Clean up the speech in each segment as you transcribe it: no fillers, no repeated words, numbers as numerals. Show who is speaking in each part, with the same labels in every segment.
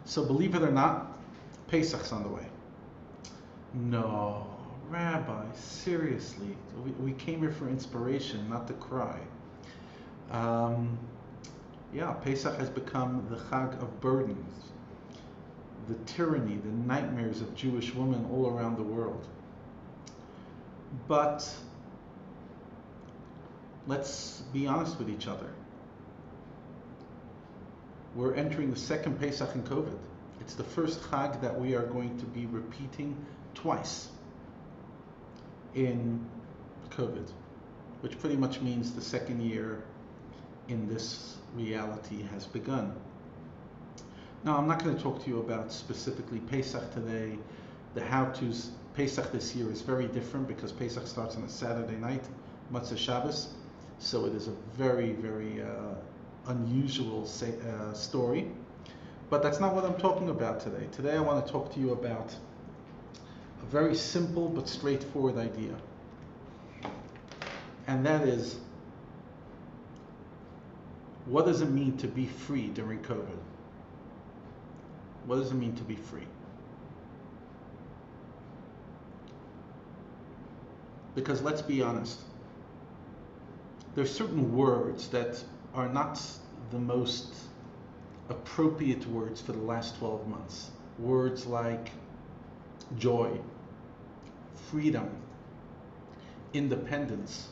Speaker 1: So believe it or not, Pesach's on the way. No, Rabbi, seriously, we came here for inspiration, not to cry. Um, yeah, Pesach has become the Chag of burdens, the tyranny, the nightmares of Jewish women all around the world. But let's be honest with each other. We're entering the second Pesach in COVID. It's the first Chag that we are going to be repeating twice in COVID, which pretty much means the second year in this reality has begun. Now, I'm not going to talk to you about specifically Pesach today. The how-tos. Pesach this year is very different because Pesach starts on a Saturday night, Matzah Shabbos, so it is a very, very unusual story. But that's not what I'm talking about today. Today I want to talk to you about a very simple but straightforward idea. And that is, what does it mean to be free during COVID? What does it mean to be free? Because let's be honest, there's certain words that are not the most appropriate words for the last 12 months. Words like joy, freedom, independence,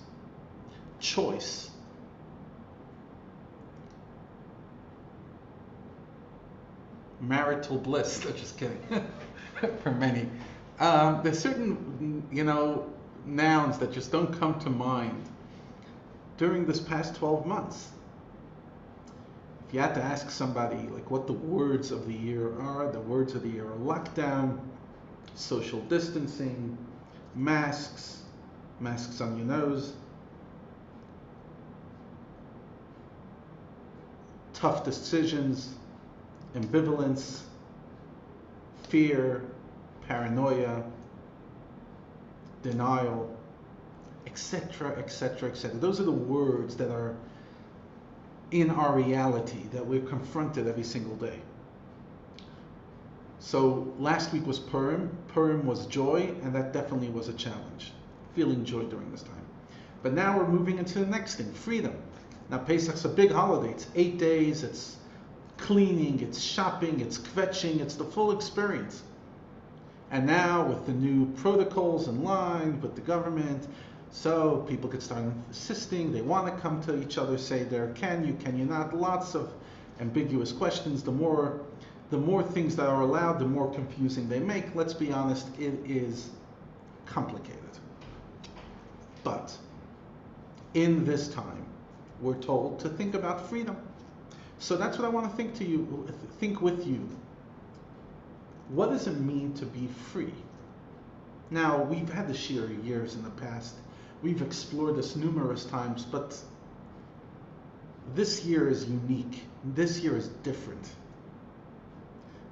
Speaker 1: choice, marital bliss. Just kidding. For many, there's certain, nouns that just don't come to mind during this past 12 months. If you had to ask somebody like what the words of the year are, the words of the year are lockdown, social distancing, masks on your nose, tough decisions, ambivalence, fear, paranoia, denial, etc., etc., etc. Those are the words that are in our reality that we're confronted every single day. So last week was Purim. Purim was joy, and that definitely was a challenge, feeling joy during this time. But now we're moving into the next thing, freedom. Now Pesach's a big holiday. It's 8 days, it's cleaning, it's shopping, it's kvetching, it's the full experience. And now with the new protocols in line with the government, so people could start insisting, they want to come to each other, say there, can you not? Lots of ambiguous questions. The more things that are allowed, the more confusing they make. Let's be honest, it is complicated. But in this time, we're told to think about freedom. So that's what I want to think with you. What does it mean to be free? Now, we've had this shir years in the past. We've explored this numerous times, but this year is unique. This year is different.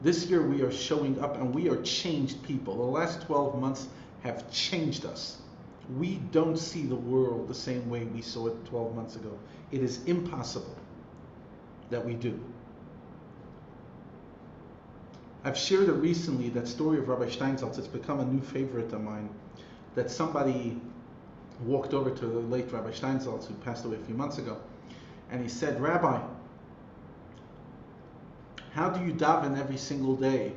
Speaker 1: This year we are showing up and we are changed people. The last 12 months have changed us. We don't see the world the same way we saw it 12 months ago. It is impossible that we do. I've shared it recently, that story of Rabbi Schneiderless. It's become a new favorite of mine, that somebody walked over to the late Rabbi Schneiderless, who passed away a few months ago, and he said, Rabbi, how do you daven every single day?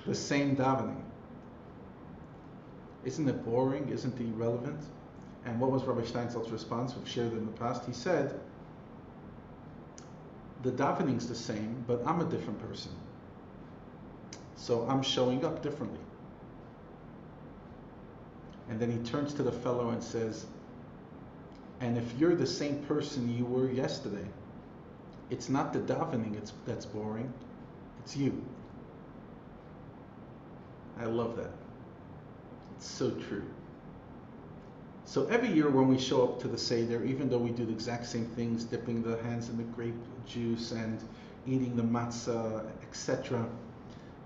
Speaker 1: The same davening. Isn't it boring? Isn't it irrelevant? And what was Rabbi Schneiderless' response? We've shared it in the past. He said, the davening's the same, but I'm a different person. So I'm showing up differently. And then he turns to the fellow and says, and if you're the same person you were yesterday, it's not the davening that's boring, it's you. I love that. It's so true. So every year when we show up to the Seder, even though we do the exact same things, dipping the hands in the grape juice and eating the matzah, etc.,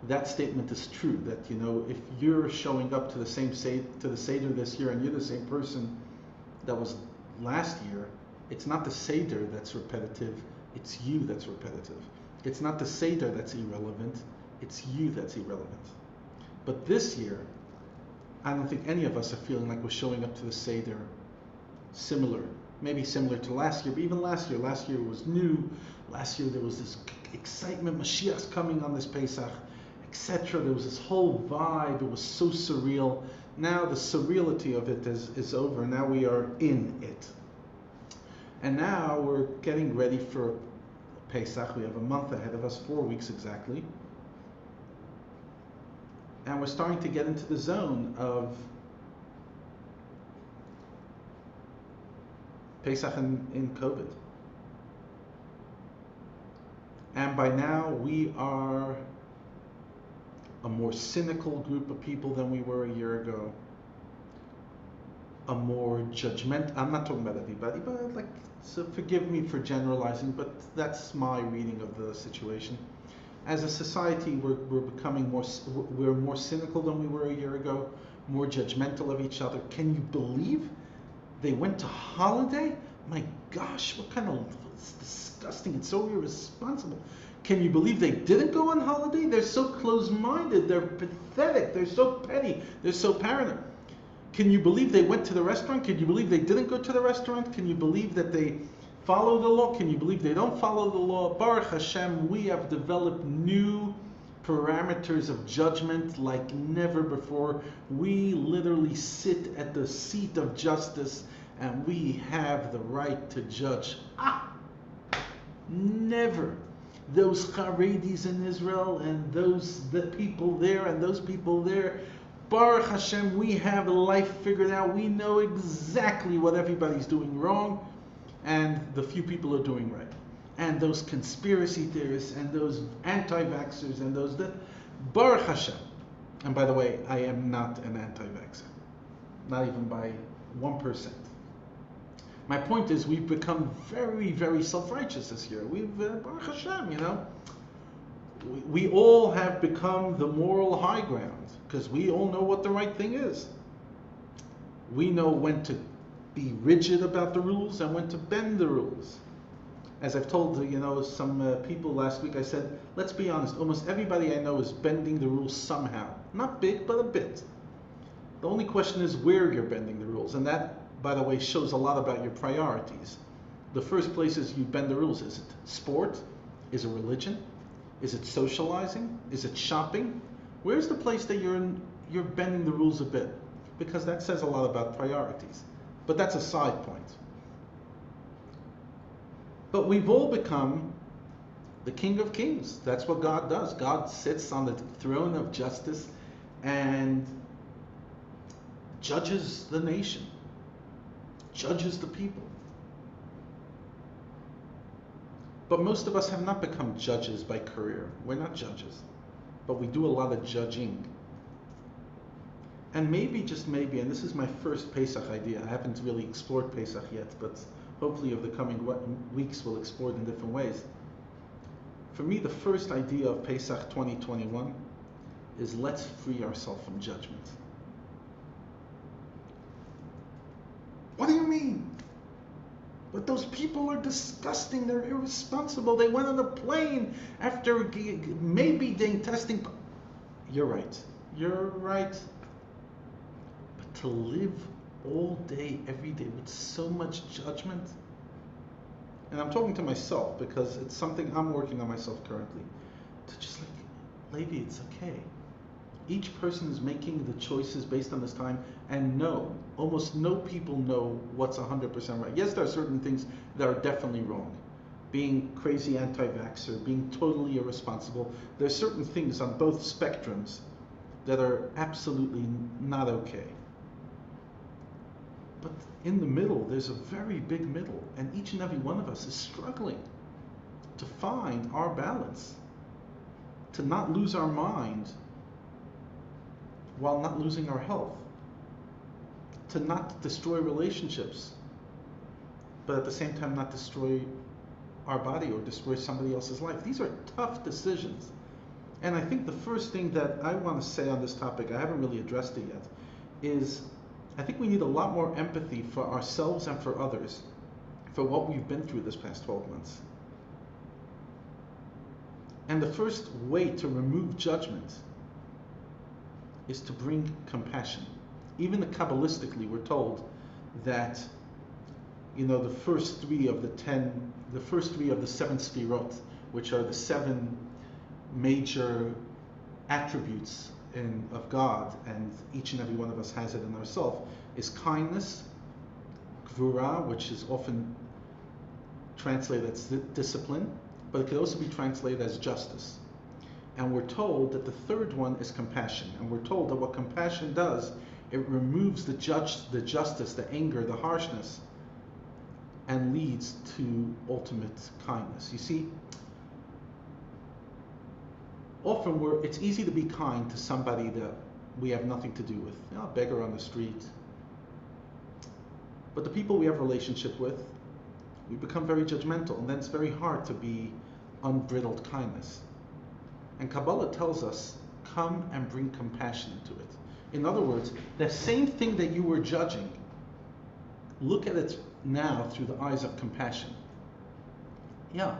Speaker 1: that statement is true, that if you're showing up to the Seder this year and you're the same person that was last year, it's not the Seder that's repetitive, it's you that's repetitive. It's not the Seder that's irrelevant, it's you that's irrelevant. But this year, I don't think any of us are feeling like we're showing up to the Seder maybe similar to last year, but even last year was new. Last year there was this excitement, Mashiach's coming on this Pesach, etc. There was this whole vibe, it was so surreal. Now the surreality of it is over, now we are in it. And now we're getting ready for Pesach. We have a month ahead of us, 4 weeks exactly. And we're starting to get into the zone of Pesach in COVID. And by now we are a more cynical group of people than we were a year ago. A more judgmental, I'm not talking about everybody, but so forgive me for generalizing, but that's my reading of the situation. As a society, we're becoming we're more cynical than we were a year ago, more judgmental of each other. Can you believe they went to holiday? My gosh, it's disgusting, it's so irresponsible. Can you believe they didn't go on holiday? They're so close-minded, they're pathetic, they're so petty, they're so paranoid. Can you believe they went to the restaurant? Can you believe they didn't go to the restaurant? Can you believe that they follow the law? Can you believe they don't follow the law? Baruch Hashem, we have developed new parameters of judgment like never before. We literally sit at the seat of justice and we have the right to judge. Never. Those Haredis in Israel and the people there and those people there, Baruch Hashem, we have life figured out. We know exactly what everybody's doing wrong and the few people are doing right. And those conspiracy theorists and those anti-vaxxers and those Baruch Hashem. And by the way, I am not an anti-vaxxer. Not even by 1%. My point is, we've become very, very self-righteous this year. Baruch Hashem, we all have become the moral high ground because we all know what the right thing is. We know when to be rigid about the rules and when to bend the rules. As I've told some people last week, I said, let's be honest, almost everybody I know is bending the rules somehow. Not big, but a bit. The only question is where you're bending the rules, and that, by the way, shows a lot about your priorities. The first places you bend the rules, is it sport? Is it religion? Is it socializing? Is it shopping? Where's the place that you're bending the rules a bit? Because that says a lot about priorities. But that's a side point. But we've all become the King of Kings. That's what God does. God sits on the throne of justice and judges the nation, judges the people. But most of us have not become judges by career. We're not judges. But we do a lot of judging. And maybe, just maybe, and this is my first Pesach idea. I haven't really explored Pesach yet, but hopefully over the coming weeks we'll explore it in different ways. For me, the first idea of Pesach 2021 is let's free ourselves from judgment. What do you mean? But those people are disgusting, they're irresponsible, they went on a plane after maybe doing testing. You're right. But to live all day, every day with so much judgment, and I'm talking to myself because it's something I'm working on myself currently, to just Levi, it's okay. Each person is making the choices based on this time, and almost no people know what's 100% right. Yes, there are certain things that are definitely wrong. Being crazy anti-vaxxer, being totally irresponsible. There's certain things on both spectrums that are absolutely not okay. But in the middle, there's a very big middle, and each and every one of us is struggling to find our balance, to not lose our mind while not losing our health, to not destroy relationships, but at the same time not destroy our body or destroy somebody else's life. These are tough decisions. And I think the first thing that I want to say on this topic, I haven't really addressed it yet, is I think we need a lot more empathy for ourselves and for others for what we've been through this past 12 months. And the first way to remove judgment is to bring compassion. Even Kabbalistically, we're told that, the first three of the seven sefirot, which are the seven major attributes of God, and each and every one of us has it in ourselves, is kindness, gvura, which is often translated as discipline, but it could also be translated as justice. And we're told that the third one is compassion. And we're told that what compassion does, it removes the justice, the anger, the harshness, and leads to ultimate kindness. You see, often it's easy to be kind to somebody that we have nothing to do with. A beggar on the street. But the people we have a relationship with, we become very judgmental, and then it's very hard to be unbridled kindness. And Kabbalah tells us, come and bring compassion into it. In other words, the same thing that you were judging, look at it now through the eyes of compassion. Yeah,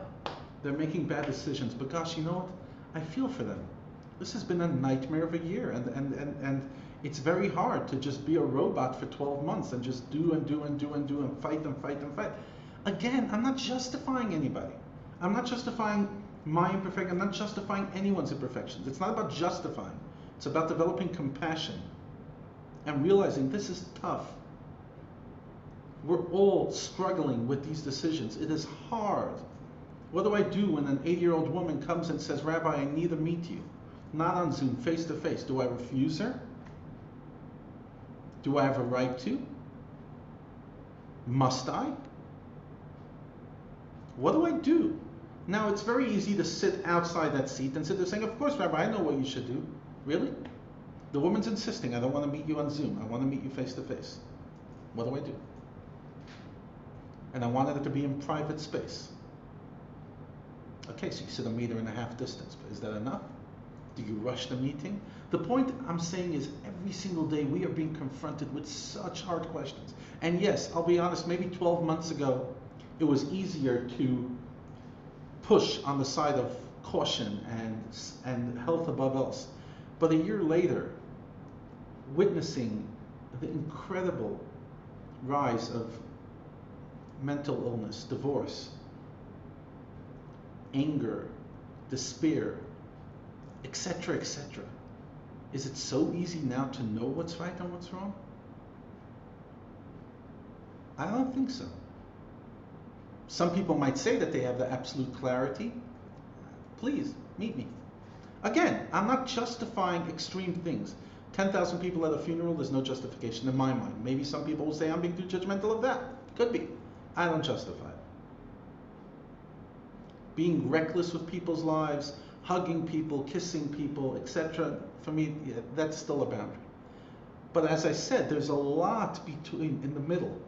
Speaker 1: they're making bad decisions, but gosh, you know what? I feel for them. This has been a nightmare of a year, and it's very hard to just be a robot for 12 months and just do and fight. Again, I'm not justifying anybody. I'm not justifying my imperfection. I'm not justifying anyone's imperfections. It's not about justifying. It's about developing compassion and realizing this is tough. We're all struggling with these decisions. It is hard. What do I do when an 80-year-old woman comes and says, Rabbi, I need to meet you? Not on Zoom, face to face. Do I refuse her? Do I have a right to? Must I? What do I do? Now, it's very easy to sit outside that seat and sit there saying, of course, Rabbi, I know what you should do. Really? The woman's insisting, I don't want to meet you on Zoom. I want to meet you face to face. What do I do? And I wanted it to be in private space. Okay, so you sit a meter and a half distance, but is that enough? Do you rush the meeting? The point I'm saying is every single day we are being confronted with such hard questions. And yes, I'll be honest, maybe 12 months ago, it was easier to push on the side of caution and health above else. But a year later, witnessing the incredible rise of mental illness, divorce, anger, despair, etc., etc. Is it so easy now to know what's right and what's wrong? I don't think so. Some people might say that they have the absolute clarity. Please, meet me. Again, I'm not justifying extreme things. 10,000 people at a funeral, there's no justification in my mind. Maybe some people will say I'm being too judgmental of that. Could be. I don't justify it. Being reckless with people's lives, hugging people, kissing people, etc., for me, yeah, that's still a boundary. But as I said, there's a lot in the middle.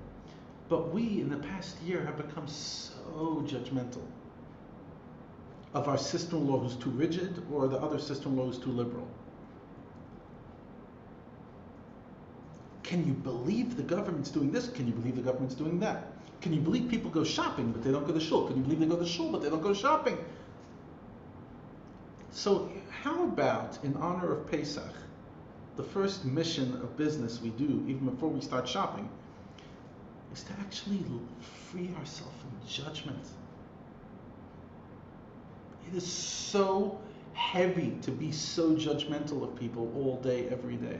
Speaker 1: But we, in the past year, have become so judgmental of our sister-in-law who's too rigid or the other sister-in-law who's too liberal. Can you believe the government's doing this? Can you believe the government's doing that? Can you believe people go shopping but they don't go to shul? Can you believe they go to shul but they don't go shopping? So how about, in honor of Pesach, the first mission of business we do, even before we start shopping, is to actually free ourselves from judgment. It is so heavy to be so judgmental of people all day, every day.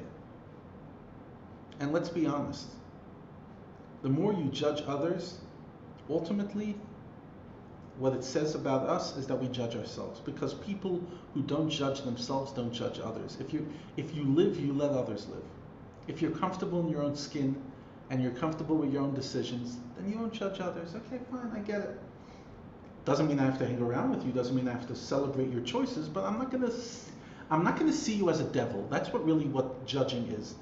Speaker 1: And let's be honest, the more you judge others, ultimately, what it says about us is that we judge ourselves, because people who don't judge themselves don't judge others. If you live, you let others live. If you're comfortable in your own skin and you're comfortable with your own decisions, then you won't judge others. Okay, fine, I get it. Doesn't mean I have to hang around with you. Doesn't mean I have to celebrate your choices. But I'm not gonna see you as a devil. That's what judging is.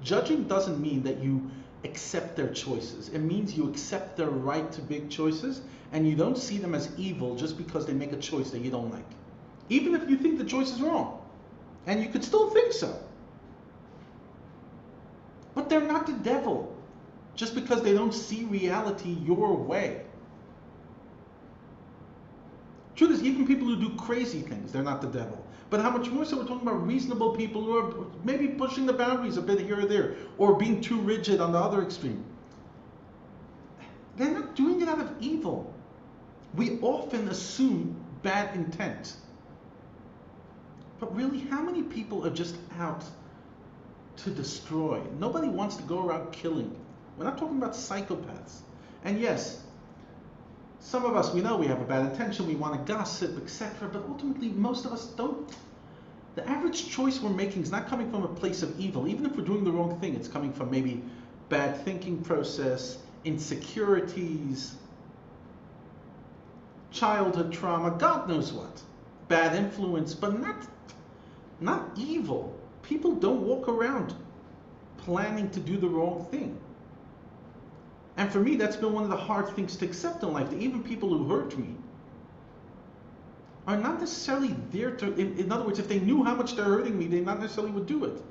Speaker 1: Judging doesn't mean that you accept their choices. It means you accept their right to big choices, and you don't see them as evil just because they make a choice that you don't like. Even if you think the choice is wrong. And you could still think so. But they're not the devil just because they don't see reality your way. Truth is, even people who do crazy things, they're not the devil. But how much more so we're talking about reasonable people who are maybe pushing the boundaries a bit here or there, or being too rigid on the other extreme. They're not doing it out of evil. We often assume bad intent. But really, how many people are just out to destroy? Nobody wants to go around killing. We're not talking about psychopaths. And yes, some of us, we know we have a bad intention, we want to gossip, etc. But ultimately, most of us don't. The average choice we're making is not coming from a place of evil. Even if we're doing the wrong thing, it's coming from maybe bad thinking process, insecurities, childhood trauma, God knows what. Bad influence, but not evil. People don't walk around planning to do the wrong thing. And for me, that's been one of the hard things to accept in life, that even people who hurt me are not necessarily there to, in other words, if they knew how much they're hurting me, they not necessarily would do it.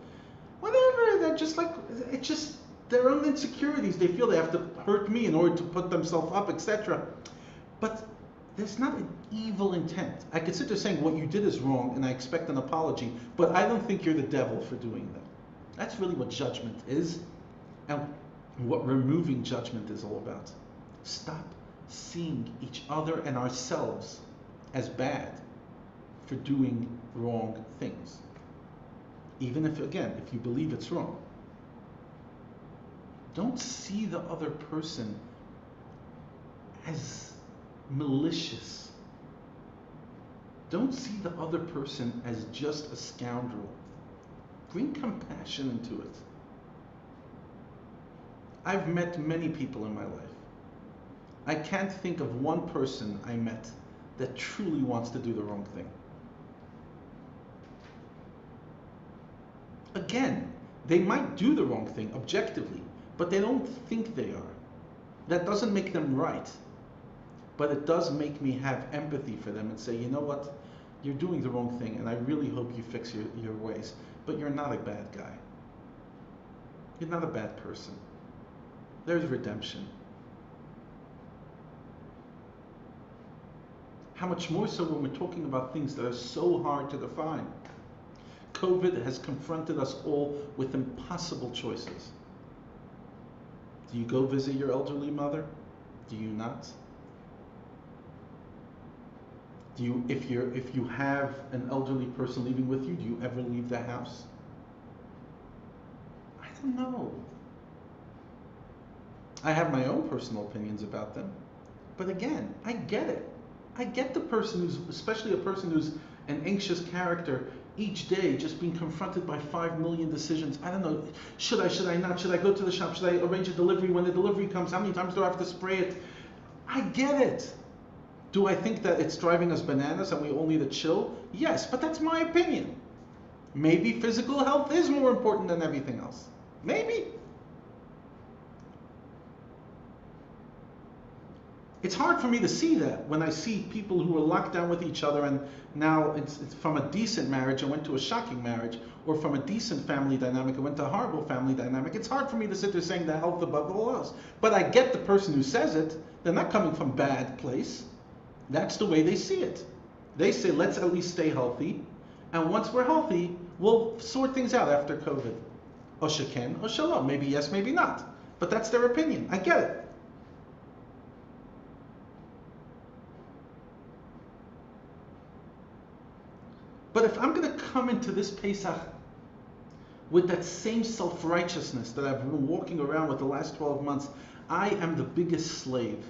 Speaker 1: Whatever, they're just like, it's just their own insecurities. They feel they have to hurt me in order to put themselves up, etc. But there's not an evil intent. I could sit there saying what you did is wrong and I expect an apology, but I don't think you're the devil for doing that. That's really what judgment is, and what removing judgment is all about. Stop seeing each other and ourselves as bad for doing wrong things. Even if, again, if you believe it's wrong. Don't see the other person as malicious. Don't see the other person as just a scoundrel. Bring compassion into it. I've met many people in my life. I can't think of one person I met that truly wants to do the wrong thing. Again, they might do the wrong thing objectively, but they don't think they are. That doesn't make them right, but it does make me have empathy for them and say, you know what, you're doing the wrong thing and I really hope you fix your ways, but you're not a bad guy. You're not a bad person. There's redemption. How much more so when we're talking about things that are so hard to define. COVID has confronted us all with impossible choices. Do you go visit your elderly mother? Do you not? Do you, if you have an elderly person living with you, do you ever leave the house? I don't know. I have my own personal opinions about them. But again, I get it. I get the person who's, especially a person who's an anxious character, each day just being confronted by 5 million decisions. I don't know, should I not? Should I go to the shop? Should I arrange a delivery? When the delivery comes, how many times do I have to spray it? I get it. Do I think that it's driving us bananas and we all need to chill? Yes, but that's my opinion. Maybe physical health is more important than everything else. Maybe. It's hard for me to see that when I see people who are locked down with each other and now it's from a decent marriage and went to a shocking marriage, or from a decent family dynamic and went to a horrible family dynamic. It's hard for me to sit there saying the health above all else. But I get the person who says it. They're not coming from a bad place. That's the way they see it. They say, let's at least stay healthy. And once we're healthy, we'll sort things out after COVID. Or sheken, or shalom. Maybe yes, maybe not. But that's their opinion. I get it. But if I'm going to come into this Pesach with that same self-righteousness that I've been walking around with the last 12 months, I am the biggest slave.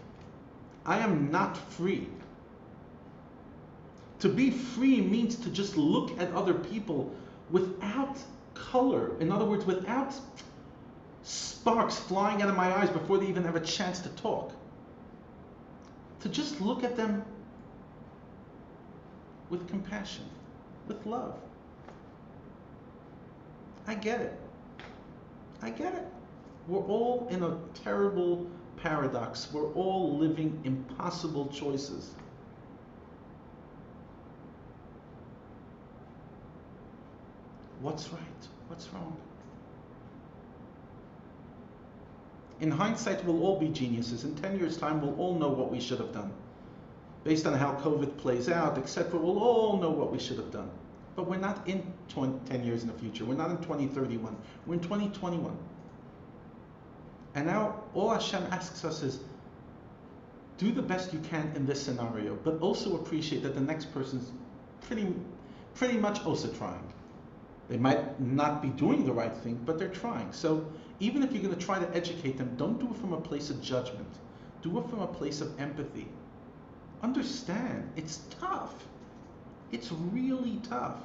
Speaker 1: I am not free. To be free means to just look at other people without color. In other words, without sparks flying out of my eyes before they even have a chance to talk. To just look at them with compassion, with love. I get it. I get it. We're all in a terrible paradox. We're all living impossible choices. What's right? What's wrong? In hindsight, we'll all be geniuses. In 10 years' time, we'll all know what we should have done. Based on how COVID plays out, etc., we'll all know what we should have done. But we're not in 10 years in the future. We're not in 2031. We're in 2021. And now all Hashem asks us is, do the best you can in this scenario, but also appreciate that the next person's pretty much also trying. They might not be doing the right thing, but they're trying. So even if you're going to try to educate them, don't do it from a place of judgment. Do it from a place of empathy. Understand, it's tough. It's really tough.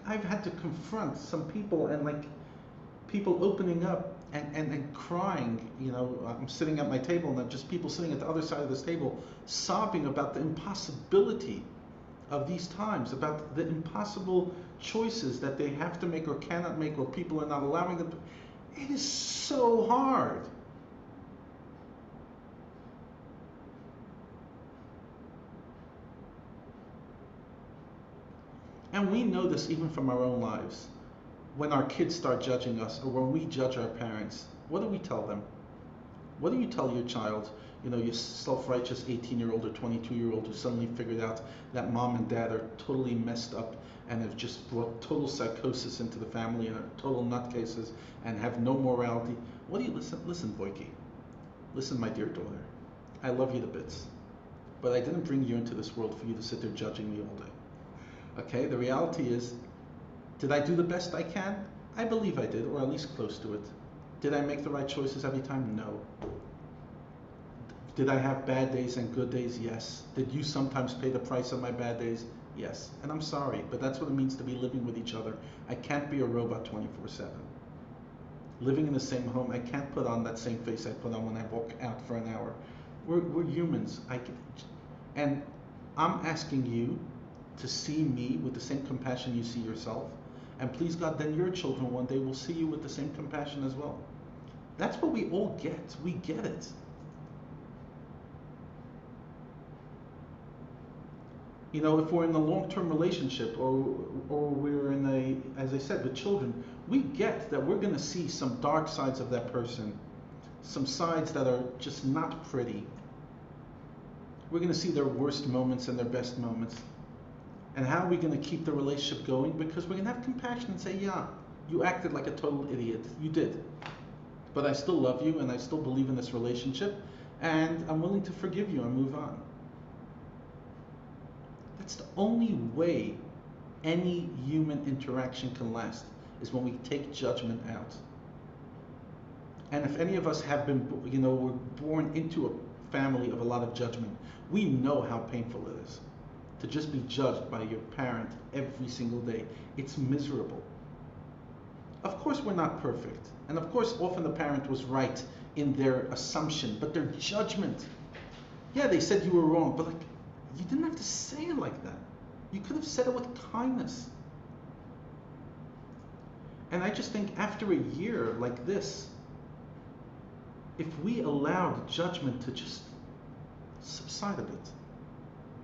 Speaker 1: I've had to confront some people, and like people opening up and crying. You know, I'm sitting at my table and just people sitting at the other side of this table sobbing about the impossibility of these times, about the impossible choices that they have to make or cannot make, or people are not allowing them to. It is so hard. And we know this even from our own lives. When our kids start judging us, or when we judge our parents, what do we tell them? What do you tell your child, you know, your self-righteous 18-year-old or 22-year-old who suddenly figured out that mom and dad are totally messed up and have just brought total psychosis into the family and are total nutcases and have no morality? What do you listen, Boyki? Listen, my dear daughter, I love you to bits, but I didn't bring you into this world for you to sit there judging me all day. Okay, the reality is, did I do the best I can? I believe I did, or at least close to it. Did I make the right choices every time? No. Did I have bad days and good days? Yes. Did you sometimes pay the price of my bad days? Yes. And I'm sorry, but that's what it means to be living with each other. I can't be a robot 24/7. Living in the same home, I can't put on that same face I put on when I walk out for an hour. We're humans. And I'm asking you to see me with the same compassion you see yourself. And please God, then your children one day will see you with the same compassion as well. That's what we all get. We get it. You know, if we're in a long-term relationship, or we're in a, as I said, with children, we get that we're going to see some dark sides of that person, some sides that are just not pretty. We're going to see their worst moments and their best moments. And how are we going to keep the relationship going? Because we're going to have compassion and say, yeah, you acted like a total idiot. You did. But I still love you and I still believe in this relationship. And I'm willing to forgive you and move on. That's the only way any human interaction can last, is when we take judgment out. And if any of us have been, you know, we're born into a family of a lot of judgment, we know how painful it is to just be judged by your parent every single day. It's miserable. Of course we're not perfect. And of course often the parent was right in their assumption, but their judgment, yeah, they said you were wrong, but like, you didn't have to say it like that. You could have said it with kindness. And I just think after a year like this, if we allowed judgment to just subside a bit,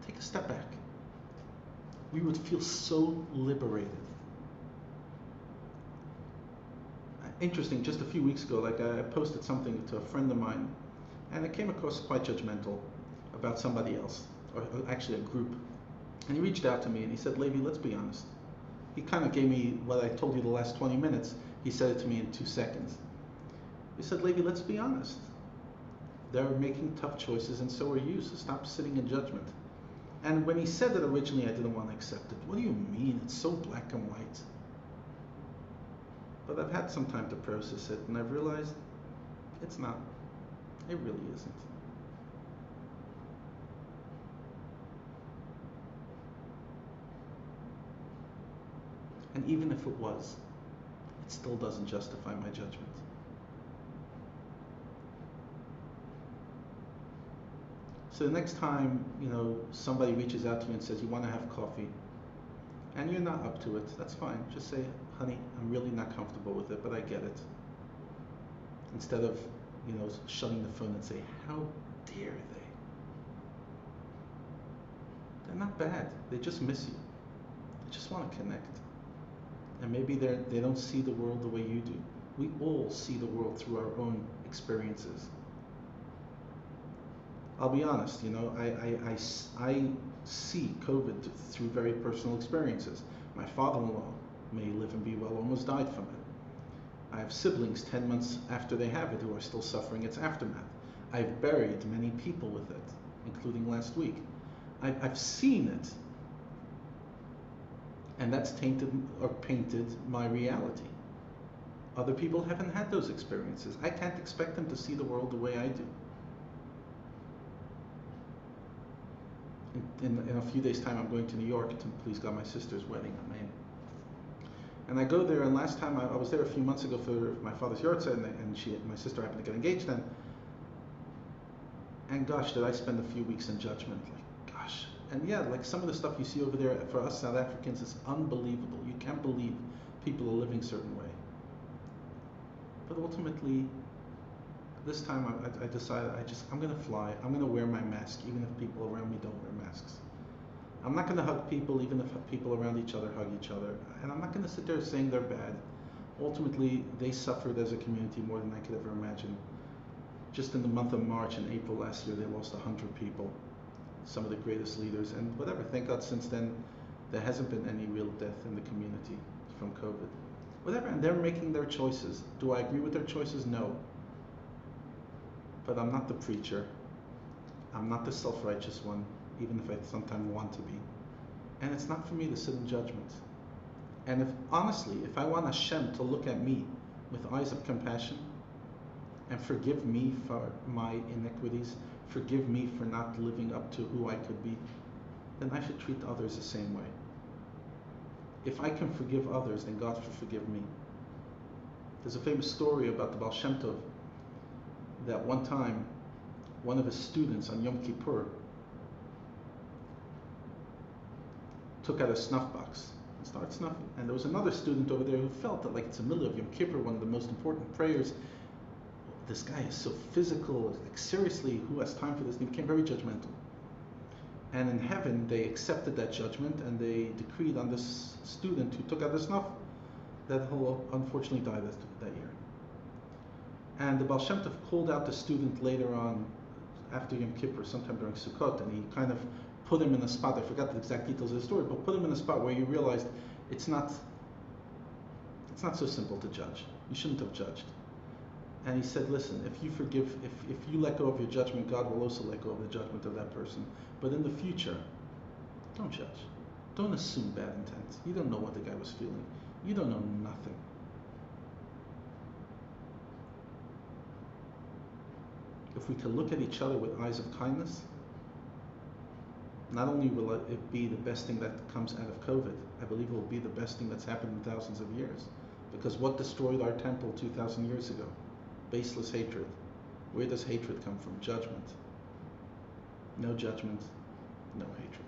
Speaker 1: take a step back, we would feel so liberated. Interesting, just a few weeks ago, like I posted something to a friend of mine, and it came across quite judgmental about somebody else, or actually a group. And he reached out to me and he said, Levi, let's be honest. He kind of gave me what I told you the last 20 minutes. He said it to me in 2 seconds. He said, Levi, let's be honest. They're making tough choices and so are you, so stop sitting in judgment. And when he said that originally, I didn't want to accept it. What do you mean? It's so black and white. But I've had some time to process it, and I've realized it's not. It really isn't. And even if it was, it still doesn't justify my judgment. So the next time, you know, somebody reaches out to me and says, you want to have coffee, and you're not up to it, that's fine. Just say, honey, I'm really not comfortable with it, but I get it. Instead of, you know, shutting the phone and say, how dare they? They're not bad. They just miss you. They just want to connect. And maybe they don't see the world the way you do. We all see the world through our own experiences. I'll be honest, I see COVID through very personal experiences. My father-in-law, may live and be well, almost died from it. I have siblings 10 months after they have it who are still suffering its aftermath. I've buried many people with it, including last week. I've seen it, and that's tainted or painted my reality. Other people haven't had those experiences. I can't expect them to see the world the way I do. In a few days' time, I'm going to New York to please God my sister's wedding. Amen. And I go there, and last time I was there a few months ago for my father's yahrzeit, and my sister happened to get engaged then. And gosh, did I spend a few weeks in judgment? Like, gosh. And yeah, like some of the stuff you see over there for us South Africans is unbelievable. You can't believe people are living a certain way. But ultimately, this time I decided I'm going to fly. I'm going to wear my mask, even if people around me don't wear masks. I'm not going to hug people, even if people around each other hug each other. And I'm not going to sit there saying they're bad. Ultimately, they suffered as a community more than I could ever imagine. Just in the month of March and April last year, they lost 100 people, some of the greatest leaders. And whatever, thank God since then, there hasn't been any real death in the community from COVID. Whatever, and they're making their choices. Do I agree with their choices? No. But I'm not the preacher. I'm not the self-righteous one, even if I sometimes want to be. And it's not for me to sit in judgment. And honestly, if I want Hashem to look at me with eyes of compassion and forgive me for my iniquities, forgive me for not living up to who I could be, then I should treat others the same way. If I can forgive others, then God should forgive me. There's a famous story about the Baal Shem Tov, that one time, one of his students on Yom Kippur took out a snuff box and started snuffing. And there was another student over there who felt that, like, it's the middle of Yom Kippur, one of the most important prayers. This guy is so physical, like, seriously, who has time for this? And he became very judgmental. And in heaven, they accepted that judgment, and they decreed on this student who took out the snuff that he'll unfortunately die that year. And the Baal Shem Tov called out the student later on, after Yom Kippur, sometime during Sukkot, and he kind of put him in a spot. I forgot the exact details of the story, but put him in a spot where you realized it's not so simple to judge. You shouldn't have judged. And he said, listen, if you forgive, if you let go of your judgment, God will also let go of the judgment of that person. But in the future, don't judge. Don't assume bad intent. You don't know what the guy was feeling. You don't know nothing. If we can look at each other with eyes of kindness, not only will it be the best thing that comes out of COVID, I believe it will be the best thing that's happened in thousands of years. Because what destroyed our temple 2,000 years ago? Baseless hatred. Where does hatred come from? Judgment. No judgment, no hatred.